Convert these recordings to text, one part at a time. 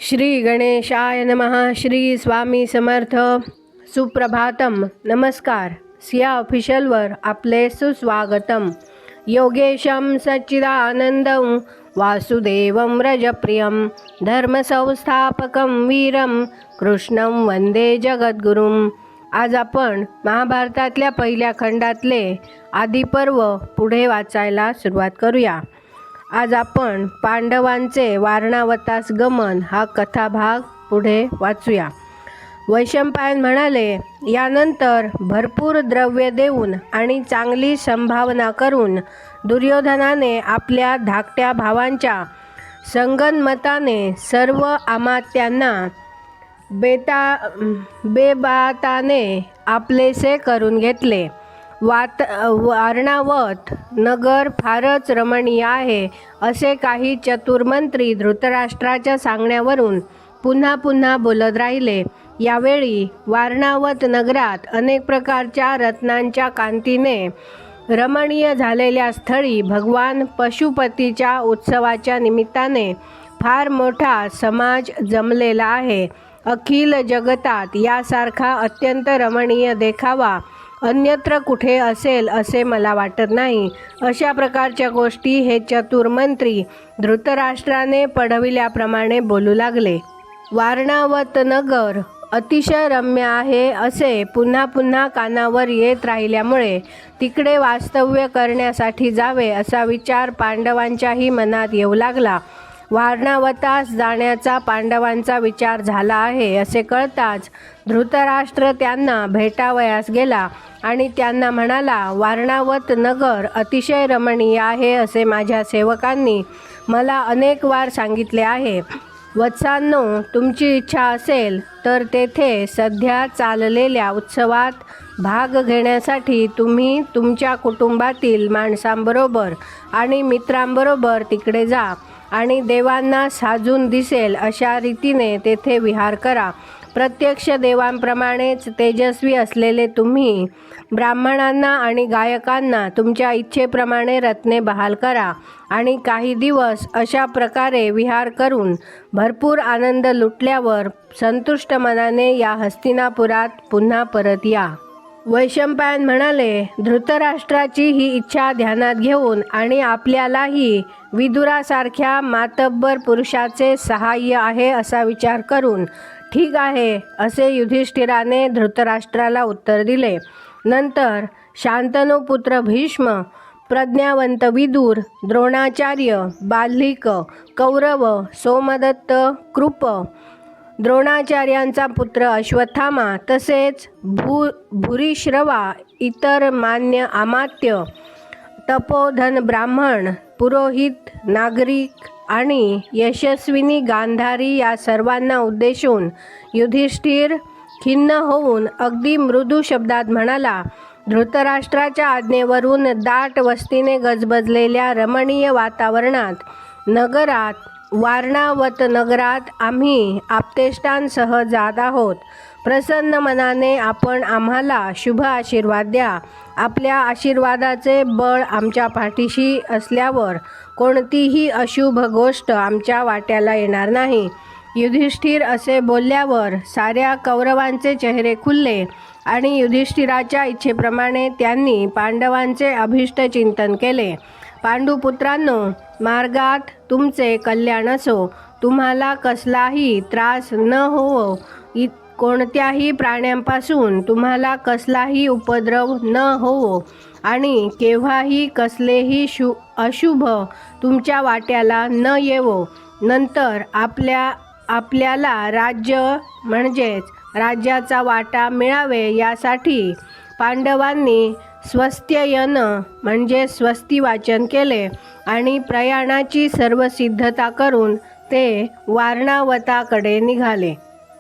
श्री गणेशाय नमः. श्री स्वामी समर्थ. सुप्रभातम. नमस्कार. सिया ऑफिशियलवर आपले सुस्वागतम. योगेशं सच्चिदानंदं वासुदेवं व्रजप्रियं धर्मसंस्थापकं वीरं कृष्णं वंदे जगद्गुरुं. आज आपण महाभारतातल्या पहिल्या खंडातले आदिपर्व पुढे वाचायला सुरुवात करूया. आज आपण पांडवांचे वारणावतास गमन हा कथाभाग पुढे वाचूया. वैशंपायन म्हणाले, यानंतर भरपूर द्रव्य देऊन आणि चांगली संभावना करून दुर्योधनाने आपल्या धाकट्या भावांच्या संगनमताने सर्व अमात्यांना बेबाताने आपलेसे करून घेतले. वारणावत नगर फारच रमणीय आहे असे काही चतुर्मंत्री धृतराष्ट्राच्या सांगण्यावरून पुन्हा पुन्हा बोलत राहिले. यावेळी वारणावत नगरात अनेक प्रकारच्या रत्नांच्या कांतीने रमणीय झालेल्या स्थळी भगवान पशुपतीच्या उत्सवाच्या निमित्ताने फार मोठा समाज जमलेला आहे. अखिल जगतात यासारखा अत्यंत रमणीय देखावा अन्यत्र कुठे असेल असे मला वाटत नाही. अशा प्रकारच्या गोष्टी हे चतुर्मंत्री धृतराष्ट्राने पढविल्याप्रमाणे बोलू लागले. वारणावत नगर अतिशय रम्य आहे असे पुन्हा पुन्हा कानावर येत राहिल्यामुळे तिकडे वास्तव्य करण्यासाठी जावे असा विचार पांडवांच्याही मनात येऊ लागला. वारणावतास जाण्याचा पांडवांचा विचार झाला आहे असे कळताच धृतराष्ट्र त्यांना भेटावयास गेला आणि त्यांना म्हणाला, वारणावत नगर अतिशय रमणीय आहे असे माझ्या सेवकांनी मला अनेक वार सांगितले आहे. वत्सांनो, तुमची इच्छा असेल तर तेथे सध्या चाललेल्या उत्सवात भाग घेण्यासाठी तुम्ही तुमच्या कुटुंबातील माणसांबरोबर आणि मित्रांबरोबर तिकडे जा आणि देवांना साजून दिसेल अशा रीतीने तेथे विहार करा. प्रत्यक्ष देवांप्रमाणेच तेजस्वी असलेले तुम्ही ब्राह्मणांना आणि गायकांना तुमच्या इच्छेप्रमाणे रत्ने बहाल करा आणि काही दिवस अशा प्रकारे विहार करून भरपूर आनंद लुटल्यावर संतुष्ट मनाने या हस्तिनापुरात पुन्हा परत या. वैशंपायन म्हणाले, धृतराष्ट्राची ही इच्छा ध्यानात घेऊन आणि आपल्यालाही विदुरासारख्या मातब्बर पुरुषाचे सहाय्य आहे असा विचार करून ठीक आहे असे युधिष्ठिराने धृतराष्ट्राला उत्तर दिले. नंतर शांतनु पुत्र भीष्म, प्रज्ञावंत विदुर, द्रोणाचार्य, बाल्लिक, कौरव, सोमदत्त, कृप, द्रोणाचार्यांचा पुत्र अश्वत्थामा तसेच भूरिश्रवा, इतर मान्य अमात्य, तपोधन ब्राह्मण, पुरोहित, नागरिक आणि यशस्विनी गांधारी या सर्वांना उद्देशून युधिष्ठिर खिन्न होऊन अगदी मृदू शब्दात म्हणाला, धृतराष्ट्राच्या आज्ञेवरून दाट वस्तीने गजबजलेल्या रमणीय वातावरणात नगरात वारणावत नगरात आम्ही आप्तेष्टांसह जात आहोत. प्रसन्न मनाने आपण आम्हाला शुभ आशीर्वाद द्या. आपल्या आशीर्वादाचे बळ आमच्या पाठीशी असल्यावर कोणतीही अशुभ गोष्ट आमच्या वाट्याला येणार नाही. युधिष्ठिर असे बोलल्यावर साऱ्या कौरवांचे चेहरे खुलले आणि युधिष्ठिराच्या इच्छेप्रमाणे त्यांनी पांडवांचे अभिष्ट चिंतन केले. पांडुपुत्रांनो, मार्गात तुमचे कल्याण असो. तुम्हाला कसलाही त्रास न होवो. कोणत्याही प्राण्यांपासून तुम्हाला कसलाही उपद्रव न होवो आणि केव्हाही कसलेही अशुभ तुमच्या वाट्याला न येवो. नंतर आपल्याला राज्य म्हणजेच राज्याचा वाटा मिळावे यासाठी पांडवांनी स्वस्त्ययन म्हणजे स्वस्ती वाचन केले आणि प्रयाणाची सर्व सिद्धता करून ते वारणावताकडे निघाले.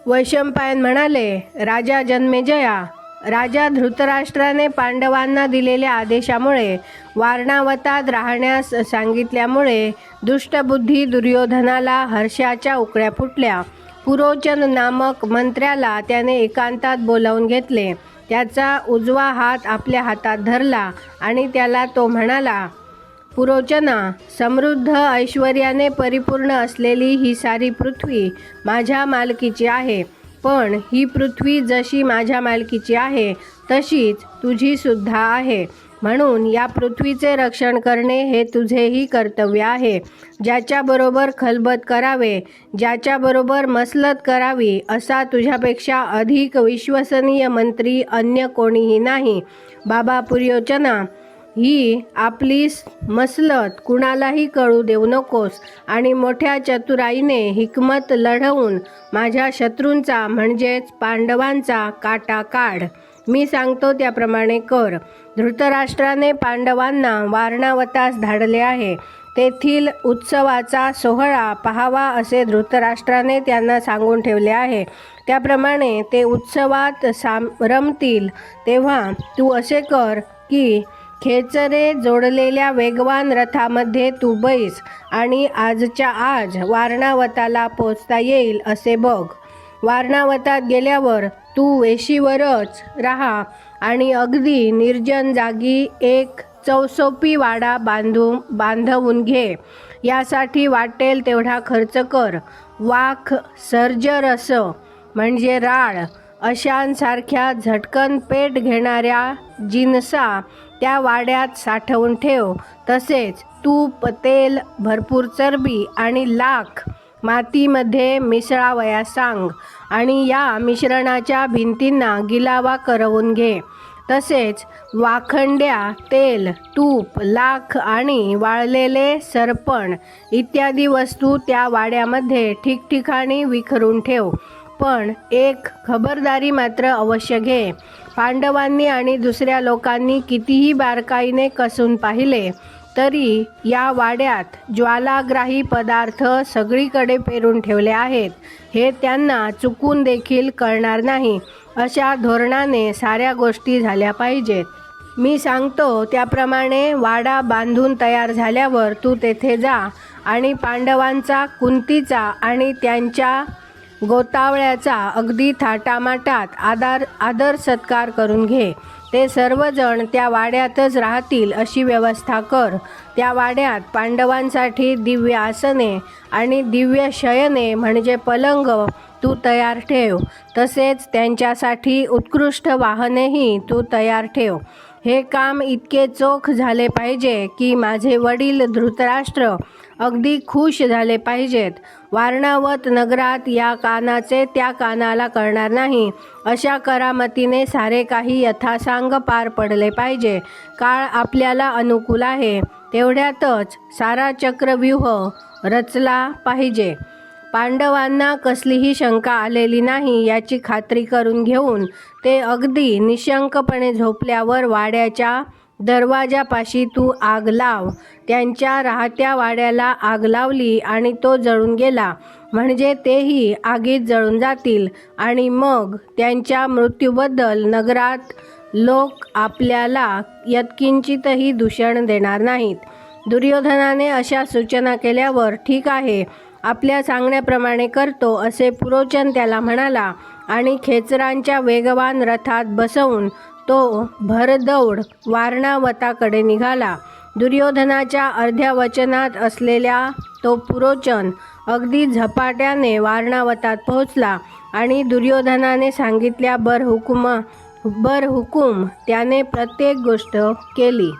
वैशंपायन म्हणाले, राजा जन्मेजया, राजा धृतराष्ट्राने पांडवांना दिलेल्या आदेशामुळे वारणावतात राहण्यास सांगितल्यामुळे दुष्टबुद्धी दुर्योधनाला हर्षाच्या उकळ्या फुटल्या. पुरोचन नामक मंत्र्याला त्याने एकांतात बोलावून घेतले. त्याचा उजवा हात आपल्या हातात धरला आणि त्याला तो म्हणाला, पुरोचना, समृद्ध ऐश्वर्याने परिपूर्ण असलेली ही सारी पृथ्वी माझ्या मालकीची आहे. पण ही पृथ्वी जशी माझ्या मालकीची आहे तशीच तुझी सुद्धा आहे. म्हणून या पृथ्वीचे रक्षण करणे हे तुझेही कर्तव्य आहे. ज्याच्याबरोबर खलबत करावे, ज्याच्याबरोबर मसलत करावी असा तुझ्यापेक्षा अधिक विश्वसनीय मंत्री अन्य कोणीही नाही. बाबा पुरोचना, ही आपली मसलत कुणालाही कळू देऊ नकोस आणि मोठ्या चतुराईने हिकमत लढवून माझ्या शत्रूंचा म्हणजेच पांडवांचा काटा काढ. मी सांगतो त्याप्रमाणे कर. धृतराष्ट्राने पांडवांना वारणावतास धाडले आहे. तेथील उत्सवाचा सोहळा पाहावा असे धृतराष्ट्राने त्यांना सांगून ठेवले आहे. त्याप्रमाणे ते उत्सवात रमतील. तेव्हा तू असे कर की खेचरे जोडलेल्या वेगवान रथामध्ये तू बैस आणि आजच्या आज वारणावताला पोचता येईल असे बघ. वारणावतात गेल्यावर तू वेशीवरच राहा आणि अगदी निर्जन जागी एक चौसोपी वाडा बांधवून घे. यासाठी वाटेल तेवढा खर्च कर. वाख, सर्जरस म्हणजे राळ अशांसारख्या झटकन पेट घेणाऱ्या जिनसा त्या वाड्यात साठवून ठेव. तसेच तूप, तेल, भरपूर चरबी आणि लाख मातीमध्ये मिसळावयास सांग आणि या मिश्रणाच्या भिंतींना गिलावा करवून घे. तसेच वाखंड्या, तेल, तूप, लाख आणि वाळलेले सरपण इत्यादी वस्तू त्या वाड्यामध्ये ठिकठिकाणी विखरून ठेव. पण एक खबरदारी मात्र अवश्य घे. पांडवांनी आणि दुसऱ्या लोकांनी कितीही बारकाईने कसून पाहिले तरी या वाड्यात ज्वालाग्राही पदार्थ सगळीकडे पेरून ठेवले आहेत हे त्यांना चुकून देखील कळणार नाही. अशा धोरणाने साऱ्या गोष्टी झाल्या पाहिजेत. मी सांगतो त्याप्रमाणे वाडा बांधून तयार झाल्यावर तू तेथे जा आणि पांडवांचा, कुंतीचा आणि त्यांच्या गोतावळ्याचा अगदी थाटामाटात आदर सत्कार करून घे. ते सर्वजण त्या वाड्यातच राहतील अशी व्यवस्था कर. त्या वाड्यात पांडवांसाठी दिव्य आसने आणि दिव्य शयने म्हणजे पलंग तू तयार ठेव. तसेच त्यांच्यासाठी उत्कृष्ट वाहनेही तू तयार ठेव. हे काम इतके चोख झाले पाहिजे की माझे वडील धृतराष्ट्र अगदी खुश झाले पाहिजेत. वारणावत नगरात या कानाचे त्या कानाला कळणार नाही अशा करामतीने सारे काही यथासांग पार पडले पाहिजे. काळ आपल्याला अनुकूल आहे तेवढ्यातच सारा चक्रव्यूह रचला पाहिजे. पांडवांना कसलीही शंका आलेली नाही याची खात्री करून घेऊन ते अगदी निशंकपणे झोपल्यावर वाड्याच्या दरवाजापाशी तू आग लाव. त्यांच्या राहत्या वाड्याला आग लावली आणि तो जळून गेला म्हणजे तेही आगीत जळून जातील आणि मग त्यांच्या मृत्यूबद्दल नगरात लोक आपल्याला यत्किंचितही दूषण देणार नाहीत. दुर्योधनाने अशा सूचना केल्यावर ठीक आहे, आपल्या सांगण्याप्रमाणे करतो असे पुरोचन त्याला म्हणाला आणि खेचरांच्या वेगवान रथात बसवून तो भरदौड वारणावताकडे निघाला. दुर्योधनाच्या अर्ध्या वचनात असलेल्या तो पुरोचन अगदी झपाट्याने वारणावतात पोहोचला आणि दुर्योधनाने सांगितल्या बरहुकूम त्याने प्रत्येक गोष्ट केली.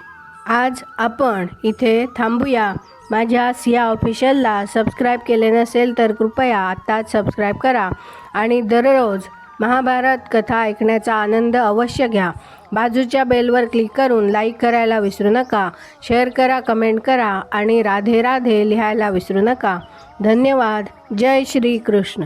आज आपण इथे थांबूया. माझ्या सिया ऑफिशियलला सबस्क्राईब केले नसेल तर कृपया आत्ताच सबस्क्राईब करा आणि दररोज महाभारत कथा ऐकण्याचा आनंद अवश्य घ्या. बाजूच्या बेलवर क्लिक करून लाईक करायला विसरू नका. शेअर करा, कमेंट करा आणि राधे राधे लिहायला विसरू नका. धन्यवाद. जय श्री कृष्ण.